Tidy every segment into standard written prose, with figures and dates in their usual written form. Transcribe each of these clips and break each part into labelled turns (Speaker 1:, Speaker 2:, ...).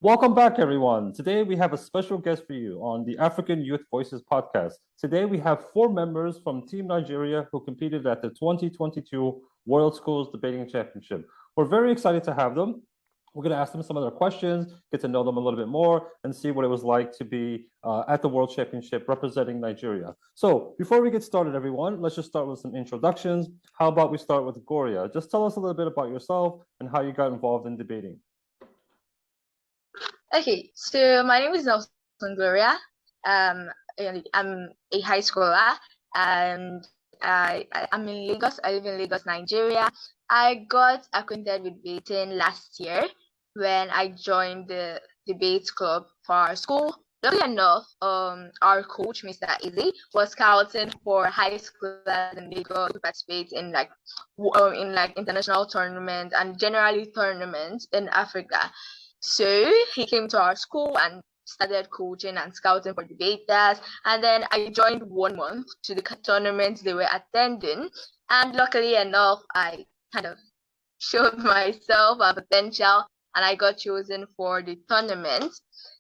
Speaker 1: Welcome back, everyone. Today we have a special guest for you on the African Youth Voices Podcast. Today we have four members from Team Nigeria who competed at the 2022 World Schools Debating Championship. We're very excited to have them. We're going to ask them some of their questions, get to know them a little bit more, and see what it was like to be at the World Championship representing Nigeria. So before we get started, everyone, let's just start with some introductions. How about we start with Gloria? Just tell us a little bit about yourself and how you got involved in debating.
Speaker 2: Okay, so my name is Nelson Gloria. And I'm a high schooler, and I'm in Lagos. I live in Lagos, Nigeria. I got acquainted with debating last year when I joined the debate club for our school. Luckily enough, our coach, Mr. Izzy, was scouting for high schoolers in Lagos to participate in international tournaments and generally tournaments in Africa. So he came to our school and started coaching and scouting for debaters. And then I joined 1 month to the tournaments they were attending. And luckily enough, I kind of showed myself a potential and I got chosen for the tournament.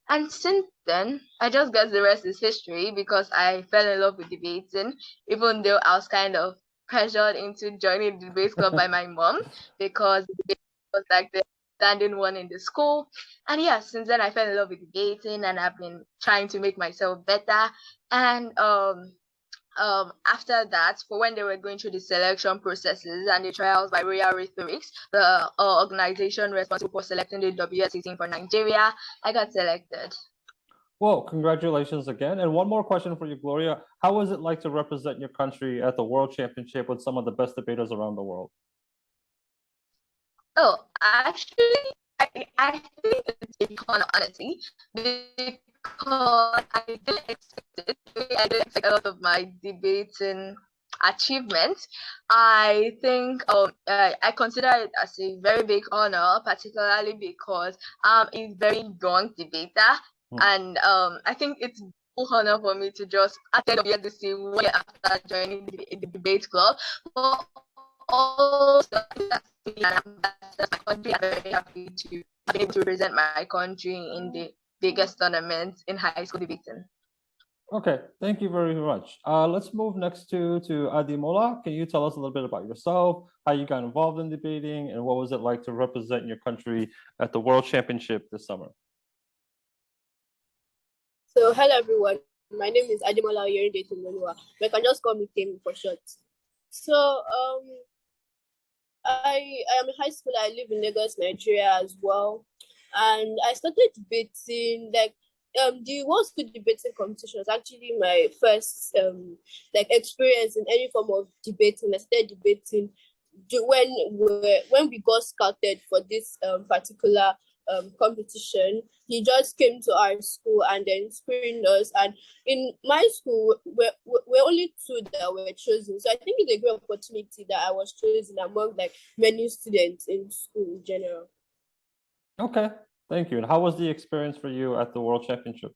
Speaker 2: And since then, I just guess the rest is history because I fell in love with debating, even though I was kind of pressured into joining the debate club by my mom because the debate was like the standing one in the school. And yeah, since then I fell in love with debating and I've been trying to make myself better. And after that, for when they were going through the selection processes and the trials by Royal Rhetorics, the organization responsible for selecting the WSDC team for Nigeria, I got selected.
Speaker 1: Well, congratulations again. And one more question for you, Gloria. How was it like to represent your country at the World Championship with some of the best debaters around the world?
Speaker 2: Oh, actually, I think it's a ton of honesty because I didn't expect it. I didn't expect a lot of my debating achievements. I think I consider it as a very big honor, particularly because I'm a very young debater, and I think it's a full honor for me to just attend WSDC 1 year after joining the debate club. But also, my country. I'm very happy to be able to represent my country in the biggest tournament in high school debating.
Speaker 1: Okay, thank you very much. Let's move next to Adimola. Can you tell us a little bit about yourself, how you got involved in debating, and what was it like to represent your country at the World Championship this summer?
Speaker 3: So, hello everyone. My name is Adimola Yerinde Tunolua. You can just call me Tim for short. So, I am in high school. I live in Lagos, Nigeria as well, and I started debating the World School Debating Competition was actually my first experience in any form of debating. I started debating when we got scouted for this particular competition. He just came to our school and then screened us. And in my school, we're only two that were chosen. So I think it's a great opportunity that I was chosen among many students in school in general.
Speaker 1: Okay, thank you. And how was the experience for you at the World Championship?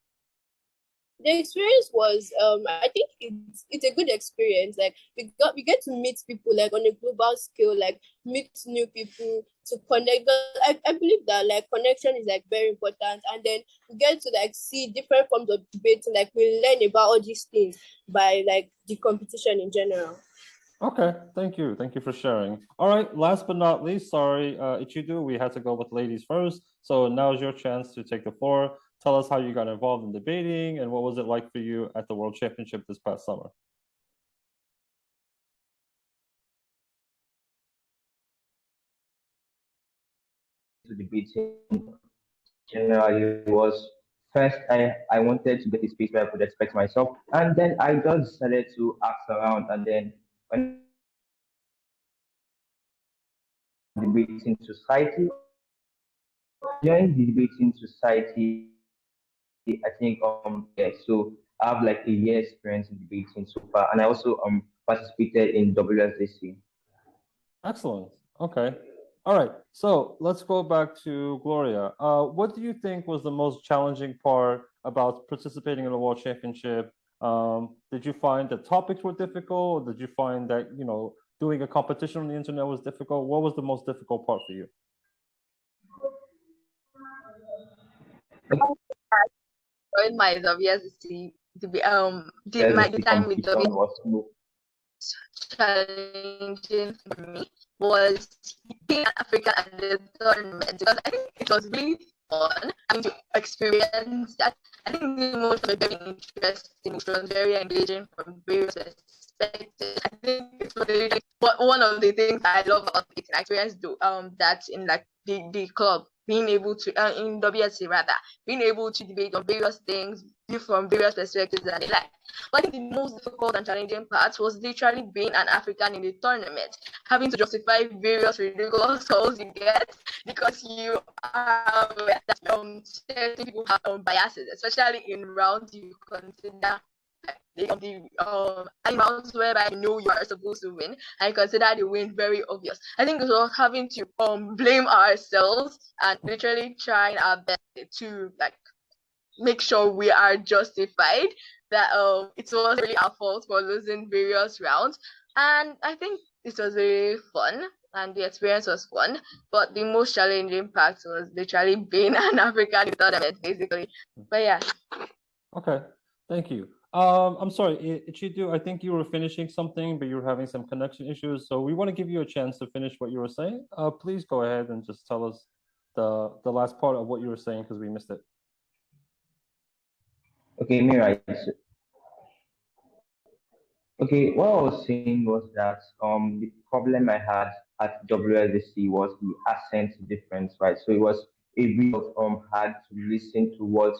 Speaker 3: The experience was I think it's a good experience. We get to meet people on a global scale, meet new people to connect. I believe that connection is very important, and then we get to see different forms of debate. We learn about all these things by the competition in general.
Speaker 1: Okay, thank you. Thank you for sharing. All right, last but not least, sorry, Ichidu, we had to go with ladies first. So now's your chance to take the floor. Tell us how you got involved in debating and what was it like for you at the World Championship this past summer?
Speaker 4: To debating generally was first I wanted to get a space where I could express myself, and then I just decided to ask around, and then when debating society, during the debating society, I think yeah, so I have a year experience in debating so far, and I also participated in WSDC.
Speaker 1: Excellent. Okay. All right. So let's go back to Gloria. What do you think was the most challenging part about participating in the World Championship? Did you find the topics were difficult, or did you find that, doing a competition on the internet was difficult? What was the most difficult part for you?
Speaker 2: During my WSDC, the
Speaker 4: The
Speaker 2: time with
Speaker 4: competition
Speaker 2: WSDC
Speaker 4: was low.
Speaker 2: challenging for me was being an African at the tournament, because I think it was really fun having to experience that. I think the most was very interesting, it was very engaging from various perspectives. I think it was really one of the things I love about it. I experienced that in like the club, being able to in WSC rather, being able to debate on various things from various perspectives and like. But I think the most difficult and challenging part was literally being an African in the tournament, having to justify various ridiculous calls you get because you are that certain people have biases, especially in rounds you consider the rounds whereby you know you are supposed to win and you consider the win very obvious. I think it was having to blame ourselves and literally trying our best to like make sure we are justified that it was really our fault for losing various rounds. And I think it was very fun and the experience was fun. But the most challenging part was literally being an African tournament, basically. But yeah.
Speaker 1: Okay, thank you. I'm sorry, Ichidu, I think you were finishing something, but you were having some connection issues. So we want to give you a chance to finish what you were saying. Please go ahead and just tell us the last part of what you were saying because we missed it.
Speaker 4: Okay, Mira. Okay, what I was saying was that the problem I had at WSDC was the accent difference, right? So it was a bit of hard to listen to what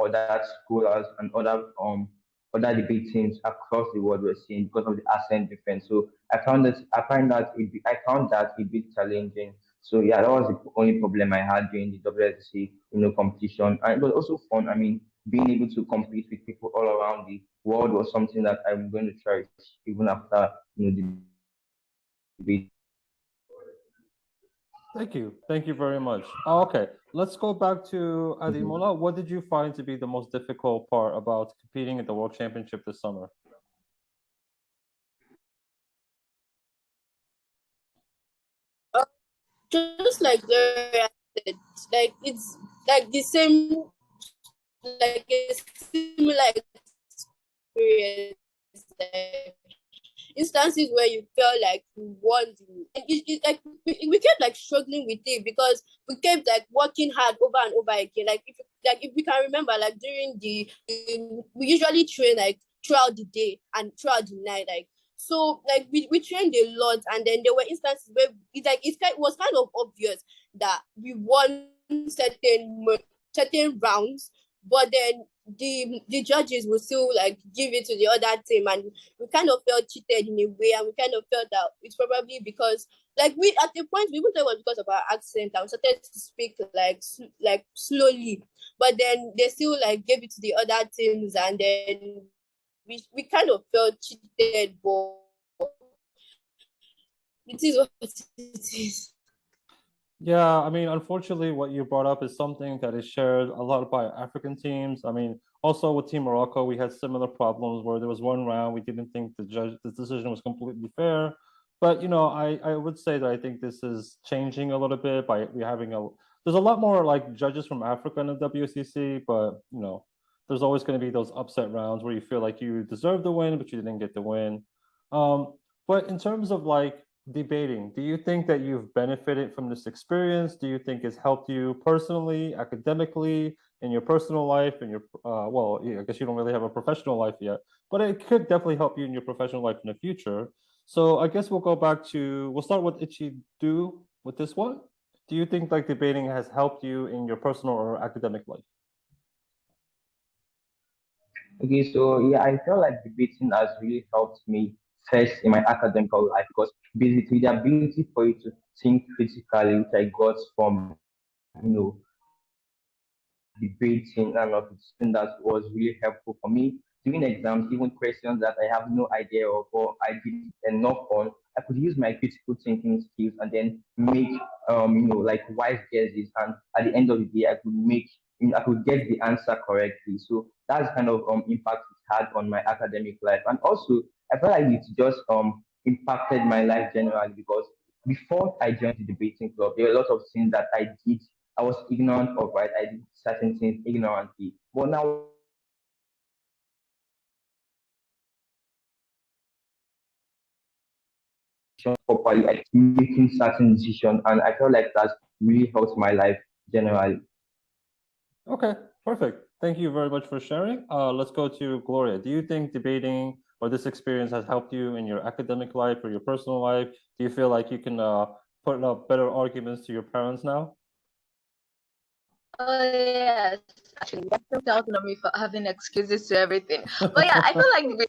Speaker 4: other scholars and other debate teams across the world were saying because of the accent difference. So I found that a bit challenging. So yeah, that was the only problem I had during the WSDC competition, and it was also fun. I mean, being able to compete with people all around the world was something that I'm going to cherish even after the debate.
Speaker 1: Thank you very much. Okay, let's go back to
Speaker 4: Mhm.
Speaker 1: Adimola. What did you find to be the most difficult part about competing at the World Championship this summer?
Speaker 3: Just like Gloria said, like it's like the same, like a similar experience. Like, instances where you felt like you won and like we kept like struggling with it because we kept like working hard over and over again. If we can remember, like during we usually train like throughout the day and throughout the night, like so like we trained a lot, and then there were instances where it was kind of obvious that we won certain rounds, but then the judges will still like give it to the other team, and we kind of felt cheated in a way, and we kind of felt that it's probably because like we at the point we even thought it was because of our accent and we started to speak like slowly, but then they still like gave it to the other teams, and then we kind of felt cheated, but it is what it is.
Speaker 1: Yeah, I mean, unfortunately, what you brought up is something that is shared a lot by African teams. I mean, also with Team Morocco, we had similar problems where there was one round we didn't think the decision was completely fair. But I would say that I think this is changing a little bit by we having there's a lot more like judges from Africa in the WCC, but there's always going to be those upset rounds where you feel like you deserve the win, but you didn't get the win. But in terms of like debating, do you think that you've benefited from this experience? Do you think it's helped you personally, academically, in your personal life, in your well, yeah, I guess you don't really have a professional life yet, but it could definitely help you in your professional life in the future. So I guess we'll start with Ichi Do with this one. Do you think like debating has helped you in your personal or academic life?
Speaker 4: Okay, so yeah, I feel like debating has really helped me first in my academic life because basically the ability for you to think critically, which I got from debating and of something that was really helpful for me during exams, even questions that I have no idea of or I did enough on. I could use my critical thinking skills and then make like wise guesses, and at the end of the day, I could get the answer correctly. So that's kind of impact it had on my academic life, and also I feel like it just impacted my life generally because before I joined the debating club, there were a lot of things that I did I was ignorant of, right? I did certain things ignorantly. But now properly, I making certain decisions, and I felt like that really helped my life generally.
Speaker 1: Okay, perfect. Thank you very much for sharing. Let's go to Gloria. Do you think debating or this experience has helped you in your academic life or your personal life? Do you feel like you can put up better arguments to your parents now?
Speaker 2: Oh yes, actually, that's so doubting on me for having excuses to everything. But yeah, I feel like the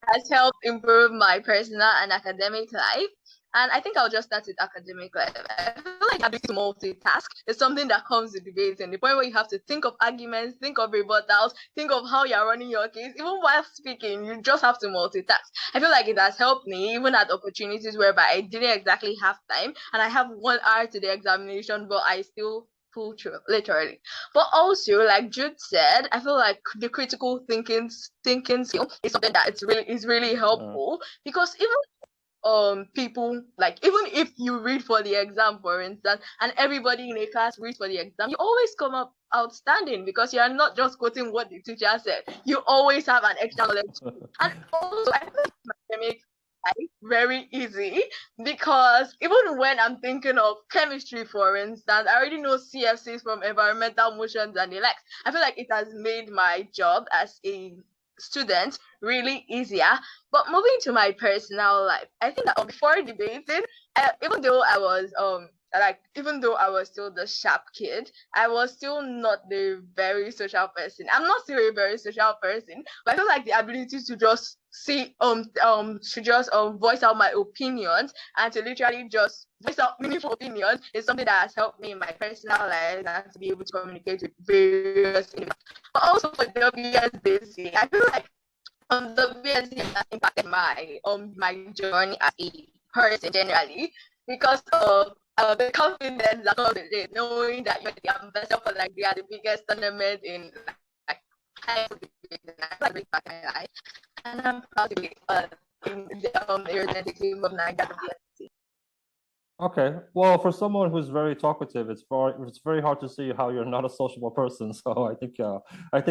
Speaker 2: has helped improve my personal and academic life. And I think I'll just start with academic life. I feel like the ability to multitask is something that comes with debating. The point where you have to think of arguments, think of rebuttals, think of how you're running your case. Even while speaking, you just have to multitask. I feel like it has helped me even at opportunities whereby I didn't exactly have time and I have 1 hour to the examination, but I still pull through, literally. But also, like Jude said, I feel like the critical thinking skill is something that is really helpful because even people, like, even if you read for the exam, for instance, and everybody in a class reads for the exam, you always come up outstanding because you are not just quoting what the teacher said. You always have an extra knowledge. And also, I feel like academic life very easy because even when I'm thinking of chemistry, for instance, I already know CFCs from environmental motions and the likes. I feel like it has made my job as a student really easier. But moving to my personal life, I think that before debating, even though I was still the sharp kid, I was still not the very social person. I'm not still a very social person, but I feel like the ability to just voice out my opinions and to literally just voice out meaningful opinions is something that has helped me in my personal life and to be able to communicate with various individuals. But also for WSDC, I feel like WSDC has impacted my journey as a person generally because of the confidence that comes with it, knowing that you're the ambassador for like the biggest tournament in like high school debating. I feel like really back in my life, and I'm proud to be in the aerodynamic team of Nigeria WSDC.
Speaker 1: Okay. Well, for someone who's very talkative, it's very hard to see how you're not a sociable person. So I think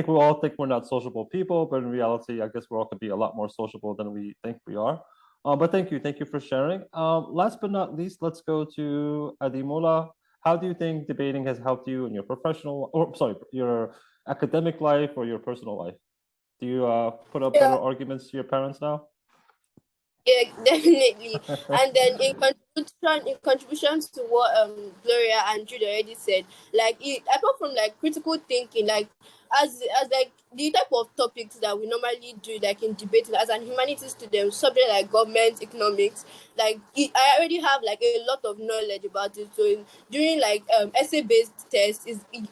Speaker 1: we all think we're not sociable people, but in reality, I guess we all could be a lot more sociable than we think we are. But thank you for sharing. Last but not least, let's go to Adimola. How do you think debating has helped you in your professional, or sorry, your academic life or your personal life? Do you put up better
Speaker 3: Yeah,
Speaker 1: arguments to your parents now?
Speaker 3: yeah, definitely. And then in contributions to what Gloria and Jude already said, like apart from like critical thinking, like as like the type of topics that we normally do, like in debating as an humanities student, subject like government economics, I already have like a lot of knowledge about it. So during like essay based tests,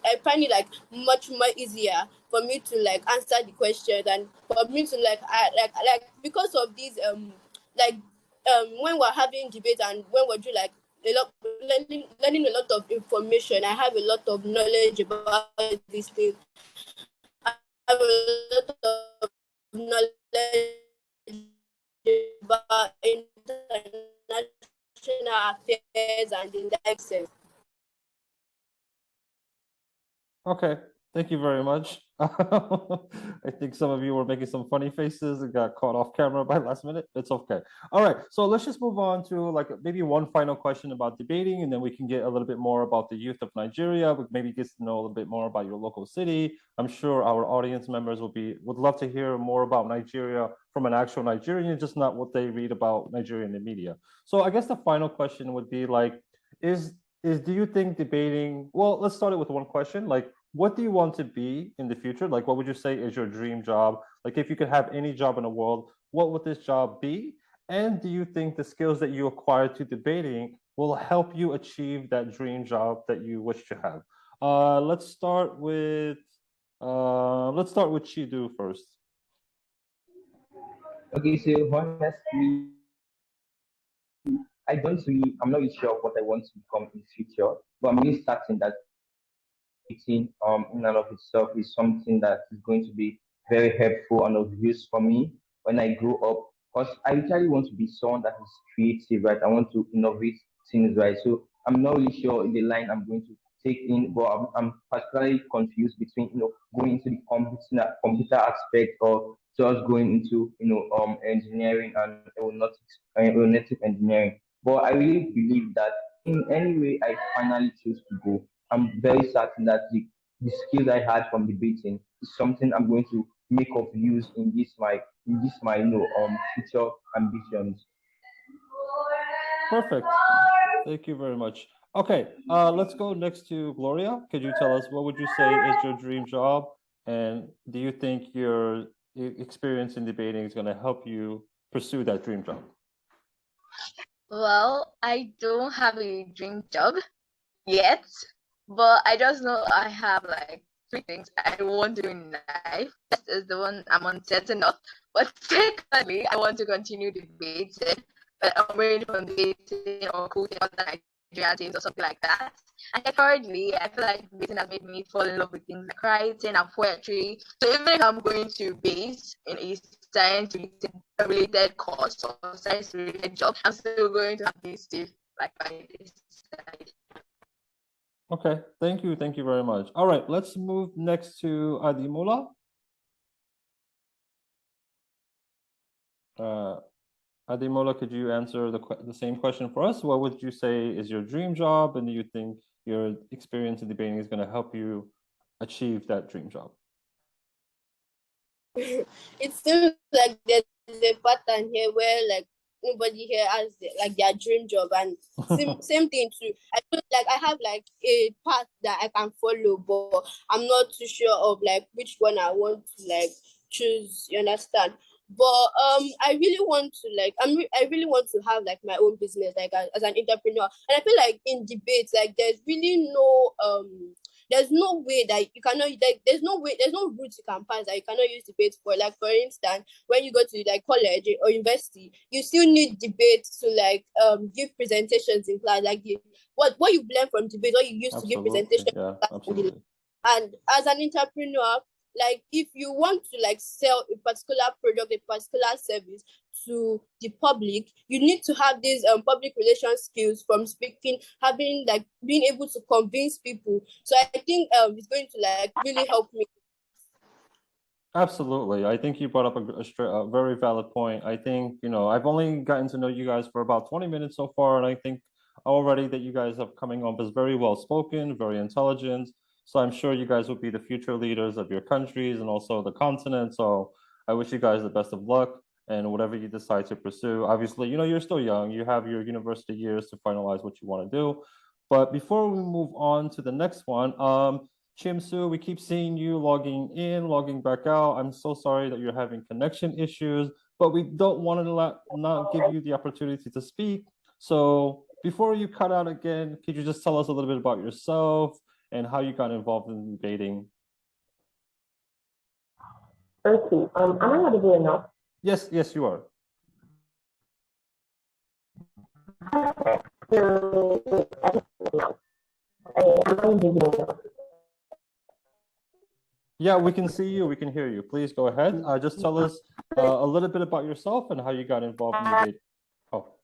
Speaker 3: I find it like much more easier for me to like answer the question than for me to like because of these like when we're having debate and when we're doing like a lot learning a lot of information. I have a lot of knowledge about these things. I have a lot of knowledge about international affairs and the like sense.
Speaker 1: Okay, thank you very much. I think some of you were making some funny faces and got caught off camera by last minute. It's okay. All right, so let's just move on to like maybe one final question about debating, and then we can get a little bit more about the youth of Nigeria. We maybe get to know a little bit more about your local city. I'm sure our audience members would love to hear more about Nigeria from an actual Nigerian, just not what they read about Nigeria in the media. So I guess the final question would be like, is do you think debating, well, let's start it with one question. Like, what do you want to be in the future? Like, what would you say is your dream job? Like, if you could have any job in the world, what would this job be? And do you think the skills that you acquired to debating will help you achieve that dream job that you wish to have? Let's start with Chidu first.
Speaker 4: Okay, so honestly, I'm not really sure what I want to become in the future, but I'm really certain that eating in and of itself is something that is going to be very helpful and of use for me when I grow up. Because I really want to be someone that is creative, right? I want to innovate things, right? So I'm not really sure in the line I'm going to take in, but I'm particularly confused between going into the computer aspect or just going into engineering and aeronautic engineering. But I really believe that in any way I finally choose to go, I'm very certain that the skills I had from debating is something I'm going to make of use in this my future ambitions.
Speaker 1: Perfect. Thank you very much. Okay, let's go next to Gloria. Could you tell us what would you say is your dream job, and do you think your experience in debating is going to help you pursue that dream job?
Speaker 2: Well, I don't have a dream job yet, but I just know I have like three things I want to do in life. First is the one I'm uncertain of, but secondly, I want to continue debating, but I'm ready for debating or coaching other Nigerian teams or something like that. And then thirdly, I feel like debating has made me fall in love with things like writing and poetry. So even if I'm going to base in a science related course or science related job, I'm still going to have these two like by this side.
Speaker 1: Okay, thank you very much. All right, let's move next to Adimola. Adimola, could you answer the same question for us? What would you say is your dream job, and do you think your experience in debating is going to help you achieve that dream job?
Speaker 3: It seems like there's a pattern here where like nobody here has like their dream job, and same thing too. I feel like I have like a path that I can follow, but I'm not too sure of like which one I want to like choose. You understand? But I really want to like I really want to have like my own business like as an entrepreneur, and I feel like in debates like there's no way that you cannot like there's no route you can pass that you cannot use debate for. Like for instance, when you go to like college or university, you still need debate to like give presentations in class, like what you learn from debate, what you use to give presentations.
Speaker 1: Yeah, absolutely.
Speaker 3: And as an entrepreneur, like if you want to like sell a particular product, a particular service to the public, you need to have these public relations skills from speaking, having like being able to convince people. So I think it's going to like really help me.
Speaker 1: Absolutely. I think you brought up a very valid point. I think, I've only gotten to know you guys for about 20 minutes so far, and I think already that you guys have coming off as very well spoken, very intelligent. So I'm sure you guys will be the future leaders of your countries and also the continent. So I wish you guys the best of luck and whatever you decide to pursue. Obviously, you're still young. You have your university years to finalize what you want to do. But before we move on to the next one, Chimsu, we keep seeing you logging in, logging back out. I'm so sorry that you're having connection issues, but we don't want to not give you the opportunity to speak. So before you cut out again, could you just tell us a little bit about yourself and how you got involved in debating?
Speaker 5: Okay. Am I audible enough?
Speaker 1: Yes, you are. Yeah, we can see you. We can hear you. Please go ahead. Just tell us a little bit about yourself and how you got involved in debate. Oh.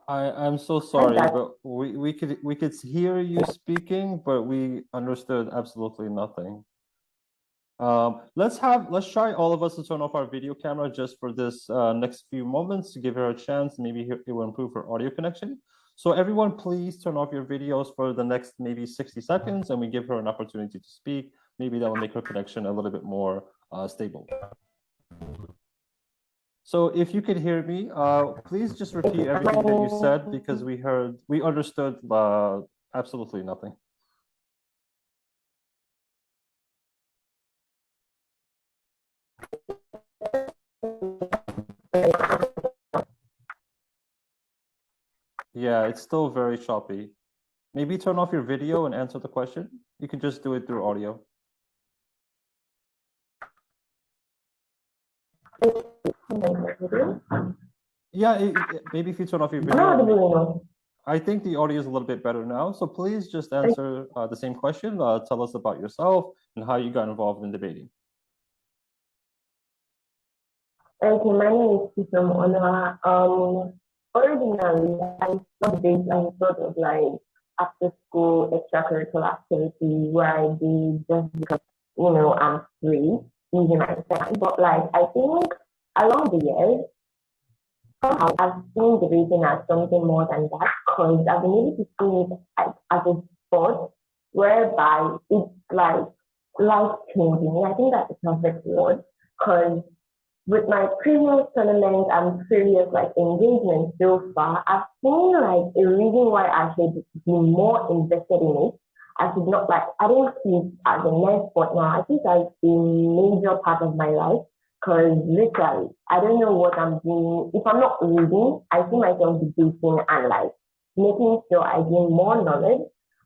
Speaker 1: I'm so sorry, but we could hear you speaking, but we understood absolutely nothing. Let's try all of us to turn off our video camera just for this next few moments to give her a chance. Maybe it will improve her audio connection. So everyone, please turn off your videos for the next maybe 60 seconds, and we give her an opportunity to speak maybe that will make her connection a little bit more stable. So if you could hear me, please just repeat everything that you said because we understood absolutely nothing. Yeah, it's still very choppy. Maybe turn off your video and answer the question. You can just do it through audio. Yeah, maybe if you turn off your video. I think the audio is a little bit better now. So please just answer the same question. Tell us about yourself and how you got involved in debating.
Speaker 5: Okay, my name is Kisom Onwa. Originally, I studied as sort of like after school extracurricular activity where I did just because, I'm free, using my time. But like, I think along the years, somehow I've seen debating as something more than that because I've been able to see it as a sport whereby it's like life changing. I think that's the perfect word because with my previous tournaments and previous like engagements so far, I've seen like a reason why I should be more invested in it. I should not like I don't see it as a next sport now. I think it's a major part of my life because literally I don't know what I'm doing. If I'm not reading, I see myself debating and like making sure I gain more knowledge.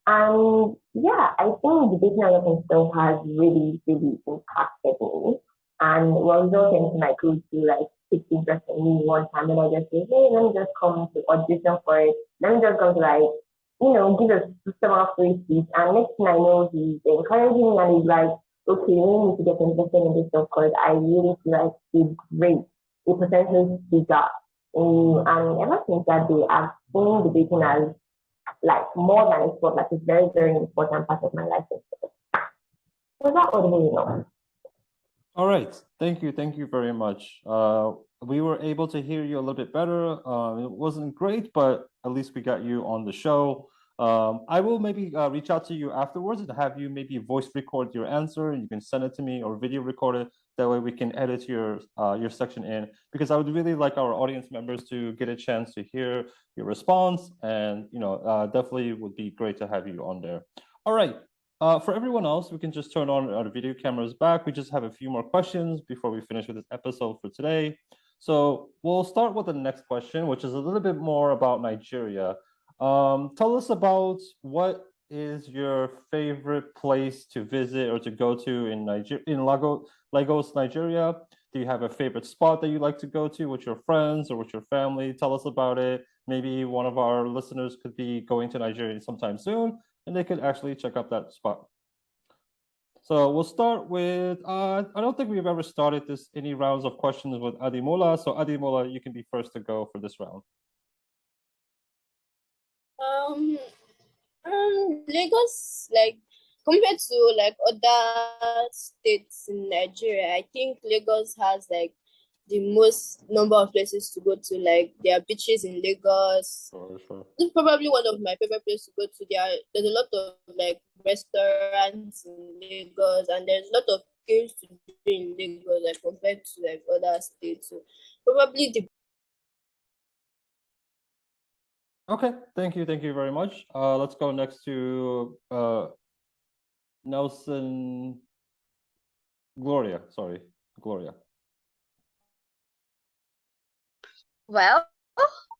Speaker 5: And yeah, I think debating and looking still has really, really impacted me. And was also my coach to like take interest in me one time and I just say, hey, let me just come to audition for it. Let me just come to like, give a several free speech. And next thing I know, he's encouraging me and he's like, okay, we need to get invested in this stuff because I really feel like it's great. The potential is bigger. And ever since that day, I've seen debating as like more than a sport, like a very, very important part of my life. So that would
Speaker 1: All right. Thank you. Thank you very much. We were able to hear you a little bit better. It wasn't great, but at least we got you on the show. I will maybe reach out to you afterwards and have you maybe voice record your answer and you can send it to me or video record it. That way we can edit your section in because I would really like our audience members to get a chance to hear your response and, definitely would be great to have you on there. All right. For everyone else, we can just turn on our video cameras back. We just have a few more questions before we finish with this episode for today. So we'll start with the next question, which is a little bit more about Nigeria. Tell us about what is your favorite place to visit or to go to in Lagos, Nigeria? Do you have a favorite spot that you like to go to with your friends or with your family? Tell us about it. Maybe one of our listeners could be going to Nigeria sometime soon, and they could actually check out that spot. So we'll start with, I don't think we've ever started any rounds of questions with Adimola. So Adimola, you can be first to go for this round.
Speaker 3: Lagos, like compared to like other states in Nigeria, I think Lagos has like the most number of places to go to. Like there are beaches in Lagos.
Speaker 1: Sure.
Speaker 3: It's probably one of my favorite places to go to. There's a lot of like restaurants in Lagos, and there's a lot of things to do in Lagos, like compared to like other states. So probably the.
Speaker 1: Okay, thank you very much. Let's go next to Nelson Gloria.
Speaker 2: Well,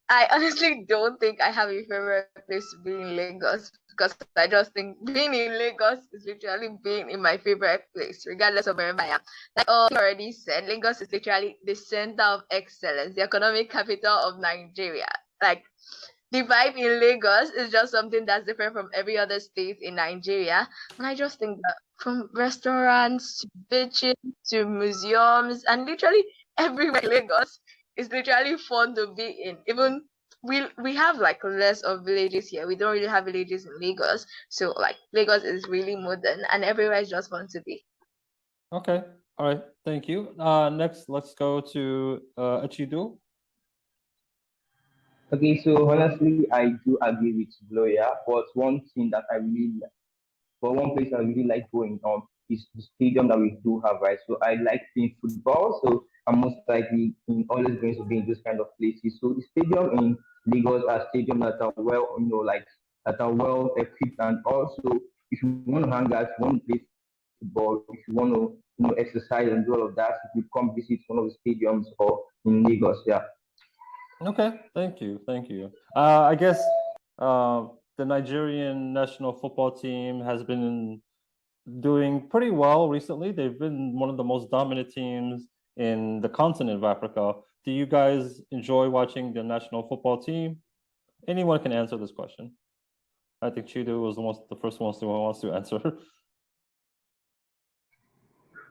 Speaker 2: I honestly don't think I have a favorite place to be in Lagos because I just think being in Lagos is literally being in my favorite place, regardless of wherever I am. Like you already said, Lagos is literally the center of excellence, the economic capital of Nigeria. Like the vibe in Lagos is just something that's different from every other state in Nigeria. And I just think that from restaurants to beaches to museums and literally everywhere in Lagos is literally fun to be in. Even we have like less of villages here. We don't really have villages in Lagos. So like Lagos is really modern and everywhere is just fun to be.
Speaker 1: Okay. All right. Thank you. Next, let's go to Achido.
Speaker 4: Okay, so honestly, I do agree with Gloria, but one place I really like going is the stadium that we do have, right? So I like playing football, so I'm most likely always going to be in those kind of places. So the stadium in Lagos are stadiums that are well, like that are well equipped, and also if you want to hang out, if you want to play football, if you want to exercise and do all of that, you come visit one of the stadiums or in Lagos. Yeah.
Speaker 1: Okay, thank you. I guess the Nigerian national football team has been doing pretty well recently. They've been one of the most dominant teams in the continent of Africa. Do you guys enjoy watching the national football team? Anyone can answer this question. I think Chidu was the first one who wants to answer.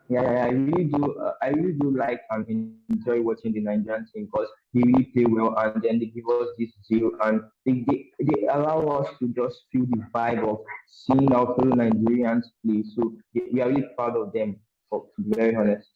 Speaker 4: Yeah, I really do. I really do like and enjoy watching the Nigerian team because they really play well, and then they give us this zeal, and they allow us to just feel the vibe of seeing our fellow Nigerians play. So we are really proud of them, to be very honest.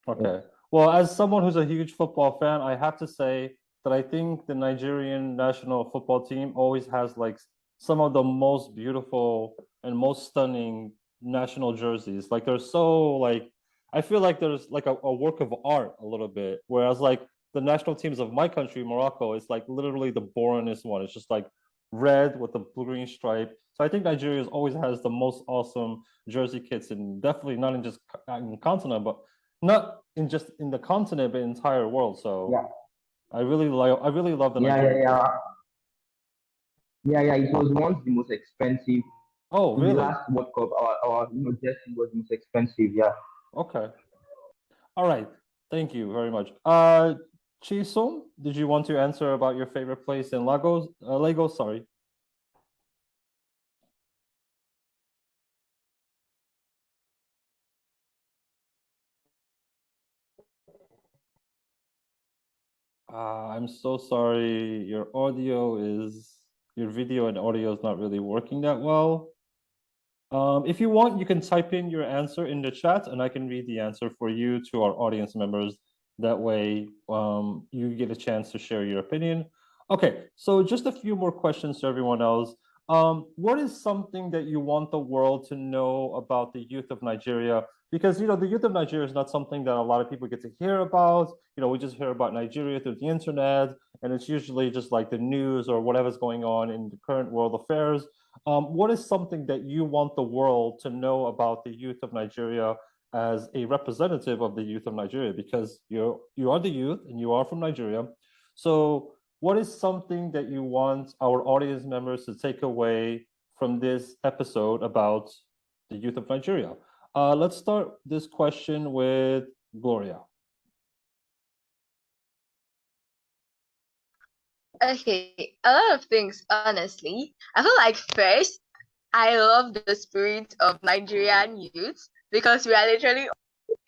Speaker 1: Okay. Well, as someone who's a huge football fan, I have to say that I think the Nigerian national football team always has like some of the most beautiful and most stunning national jerseys. Like they're so like I feel like there's like a work of art a little bit. Whereas like the national teams of my country, Morocco, is like literally the boringest one. It's just like red with the blue-green stripe. So I think Nigeria always has the most awesome jersey kits, and definitely not in just in the continent, but not in just in the continent, but entire world. So
Speaker 4: Yeah.
Speaker 1: I really love the
Speaker 4: Yeah,
Speaker 1: Nigerian.
Speaker 4: yeah. It was once the most expensive.
Speaker 1: Oh,
Speaker 4: In
Speaker 1: really?
Speaker 4: the last World Cup, our jersey was the most expensive. Yeah.
Speaker 1: Okay. All right. Thank you very much. Chisom, did you want to answer about your favorite place in Lagos? Lagos, sorry. I'm so sorry. Your video and audio is not really working that well. If you want, you can type in your answer in the chat and I can read the answer for you to our audience members. That way, you get a chance to share your opinion. Okay, so just a few more questions to everyone else. What is something that you want the world to know about the youth of Nigeria? Because the youth of Nigeria is not something that a lot of people get to hear about. We just hear about Nigeria through the internet, and it's usually just like the news or whatever's going on in the current world affairs. What is something that you want the world to know about the youth of Nigeria as a representative of the youth of Nigeria? Because you are the youth and you are from Nigeria. So what is something that you want our audience members to take away from this episode about the youth of Nigeria? Let's start this question with Gloria.
Speaker 2: Okay, a lot of things, honestly. I feel like first, I love the spirit of Nigerian youth because we are literally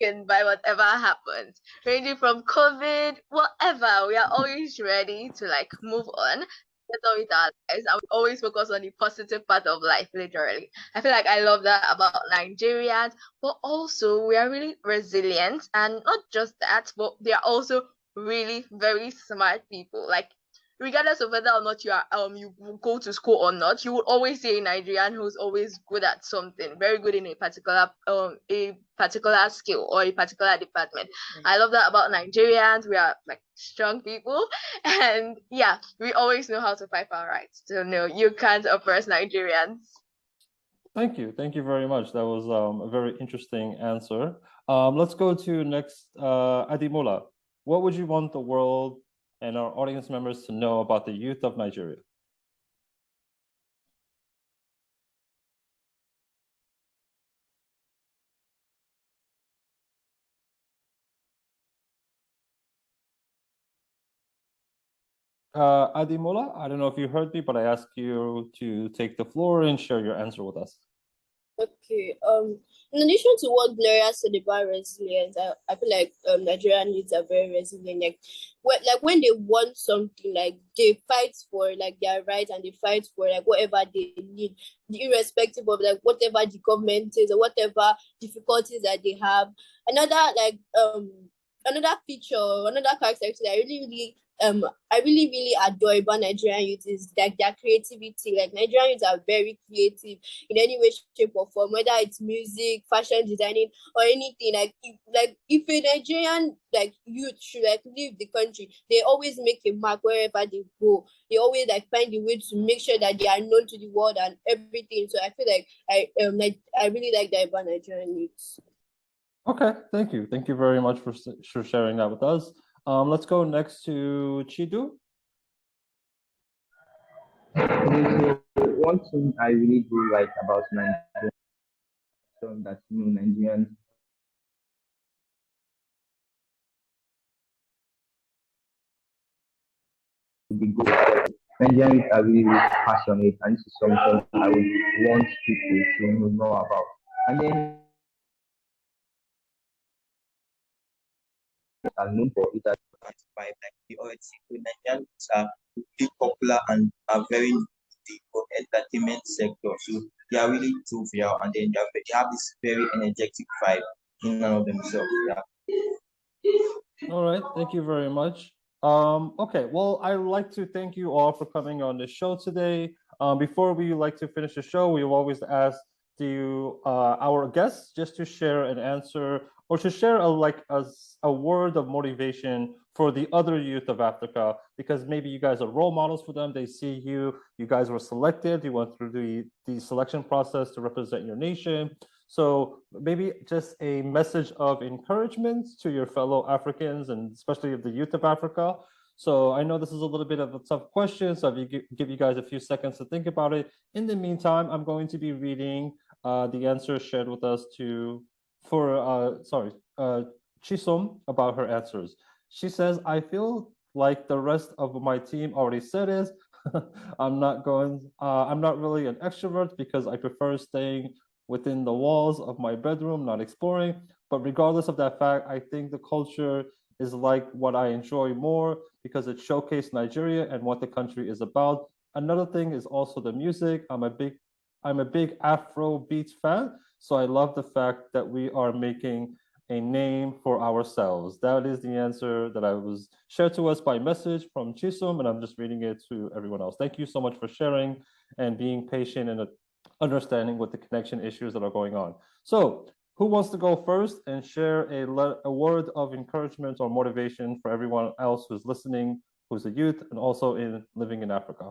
Speaker 2: taken by whatever happens, ranging from COVID, whatever. We are always ready to like move on, get on with our lives, and we always focus on the positive part of life, literally. I feel like I love that about Nigerians, but also we are really resilient, and not just that, but they are also really very smart people. Like regardless of whether or not you go to school or not, you will always see a Nigerian who's always good at something, very good in a particular skill or a particular department. I love that about Nigerians. We are like strong people, and yeah, we always know how to fight for our rights. So no, you can't oppress Nigerians.
Speaker 1: Thank you very much. That was a very interesting answer. Let's go to next, Adimola. What would you want the world and our audience members to know about the youth of Nigeria? Adimola, I don't know if you heard me, but I asked you to take the floor and share your answer with us.
Speaker 3: Okay. In addition to what Gloria said about resilience, I feel like Nigerian youths are very resilient. When they want something, like they fight for like their rights and they fight for like whatever they need, irrespective of like whatever the government is or whatever difficulties that they have. Another feature, another characteristic that I really I really adore about Nigerian youth is like their creativity. Like Nigerian youth are very creative in any way, shape, or form, whether it's music, fashion designing, or anything. If a Nigerian like youth should like leave the country, they always make a mark wherever they go. They always like find a way to make sure that they are known to the world and everything. So I feel like I really like that about Nigerian youth.
Speaker 1: Okay, thank you. Thank you very much for sharing that with us. Let's go next to Chidu.
Speaker 4: Okay, so one thing I really do like about Nigeria, that Nigerians be good. Nigerians are really passionate, and this is something I would want people to know about. And then are known for it as
Speaker 6: vibe. Like we already see Nigerians are really popular and are very in the entertainment sector. So they are really jovial, and then they have this very energetic vibe in and of themselves. Yeah.
Speaker 1: All right, thank you very much. Okay, well, I'd like to thank you all for coming on the show today. Before we like to finish the show, we always ask our guests just to share an answer or to share a word of motivation for the other youth of Africa, because maybe you guys are role models for them. They see you guys were selected, you went through the selection process to represent your nation. So maybe just a message of encouragement to your fellow Africans and especially of the youth of Africa. So I know this is a little bit of a tough question, so if you give you guys a few seconds to think about it. In the meantime, I'm going to be reading the answers shared with us Chisom about her answers. She says, I feel like the rest of my team already said it. I'm not really an extrovert because I prefer staying within the walls of my bedroom, not exploring. But regardless of that fact, I think the culture is like what I enjoy more because it showcased Nigeria and what the country is about. Another thing is also the music. I'm a big Afro beat fan, so I love the fact that we are making a name for ourselves. That is the answer that I was shared to us by message from Chisum, and I'm just reading it to everyone else. Thank you so much for sharing and being patient and understanding with the connection issues that are going on. So who wants to go first and share a word of encouragement or motivation for everyone else who's listening, who's a youth and also living in Africa?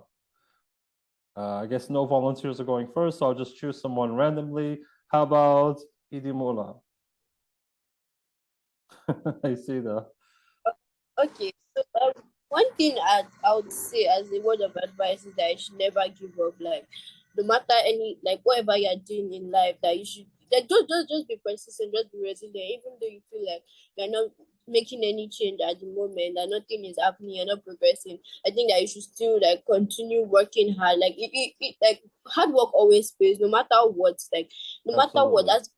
Speaker 1: I guess no volunteers are going first, so I'll just choose someone randomly. How about Idimola? I see that.
Speaker 3: Okay, so one thing I would say as a word of advice is that you should never give up. Like, no matter whatever you're doing in life, that you should just be persistent, just be resilient, even though you feel like you're not making any change at the moment, that nothing is happening, you're not progressing. I think that you should still like continue working hard. Like like hard work always pays, no matter what. Like no matter what, that's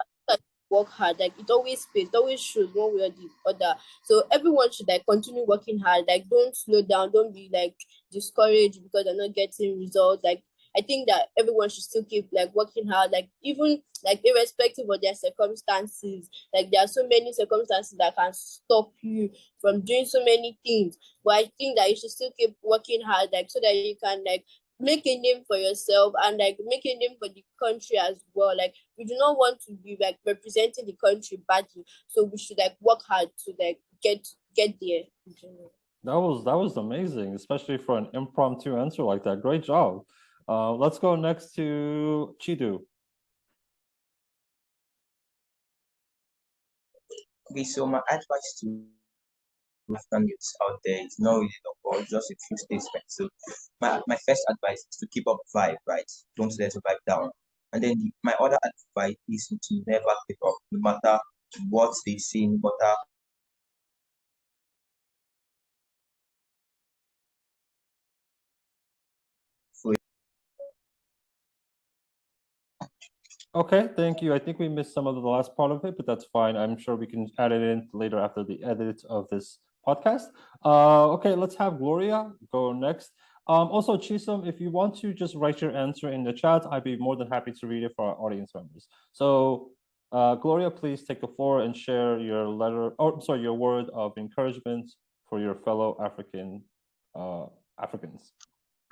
Speaker 3: work hard, like it always pays, it always shows one way or the other. So everyone should like continue working hard, like don't slow down, don't be like discouraged because they're not getting results. Like I think that everyone should still keep like working hard, like even like irrespective of their circumstances. Like there are so many circumstances that can stop you from doing so many things, but I think that you should still keep working hard, like so that you can like make a name for yourself and like make a name for the country as well. Like we do not want to be like representing the country badly, so we should like work hard to like get there.
Speaker 1: That was amazing, especially for an impromptu answer like that. Great job. Let's go next to Chidu.
Speaker 6: Okay, so my advice to African youths out there is not really long, but just a few statements. So my first advice is to keep up vibe, right? Don't let the vibe down. And then my other advice is to never give up, no matter what they say, no matter.
Speaker 1: Okay, thank you. I think we missed some of the last part of it, but that's fine. I'm sure we can add it in later after the edit of this podcast. Okay, let's have Gloria go next. Also, Chisum, if you want to just write your answer in the chat, I'd be more than happy to read it for our audience members. So, Gloria, please take the floor and share your your word of encouragement for your fellow African Africans?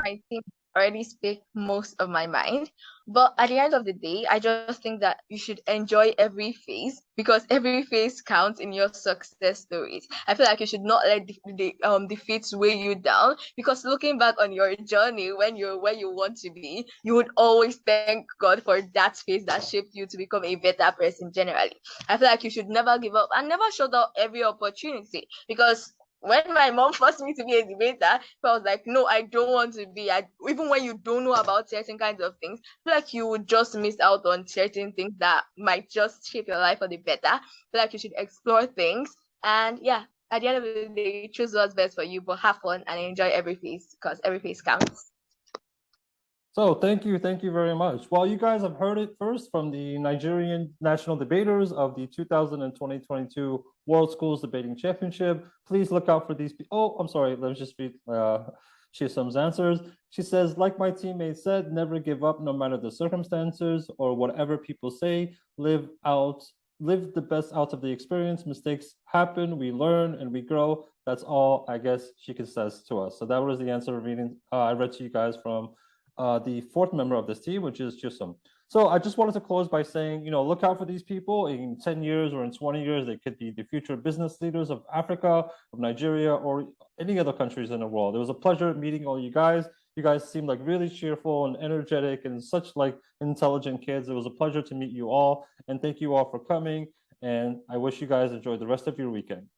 Speaker 2: I think I already speak most of my mind. But at the end of the day, I just think that you should enjoy every phase because every phase counts in your success stories. I feel like you should not let the defeats weigh you down because looking back on your journey when you're where you want to be, you would always thank God for that phase that shaped you to become a better person generally. I feel like you should never give up and never shut out every opportunity because when my mom forced me to be a debater, I was like, no, I don't want to be. Even when you don't know about certain kinds of things, I feel like you would just miss out on certain things that might just shape your life for the better. I feel like you should explore things. And yeah, at the end of the day, choose what's best for you, but have fun and enjoy every phase because every phase counts.
Speaker 1: So thank you very much. Well, you guys have heard it first from the Nigerian national debaters of the 2022 World Schools Debating Championship. Please look out for these. Oh, I'm sorry. Let me just read Chisholm's answers. She says, like my teammate said, never give up no matter the circumstances or whatever people say. Live the best out of the experience. Mistakes happen, we learn and we grow. That's all I guess she could says to us. So that was the answer I read to you guys from the fourth member of this team, which is Chisholm. So I just wanted to close by saying, look out for these people. In 10 years or in 20 years, they could be the future business leaders of Africa, of Nigeria, or any other countries in the world. It was a pleasure meeting all you guys. You guys seem like really cheerful and energetic and such like intelligent kids. It was a pleasure to meet you all. And thank you all for coming. And I wish you guys enjoy the rest of your weekend.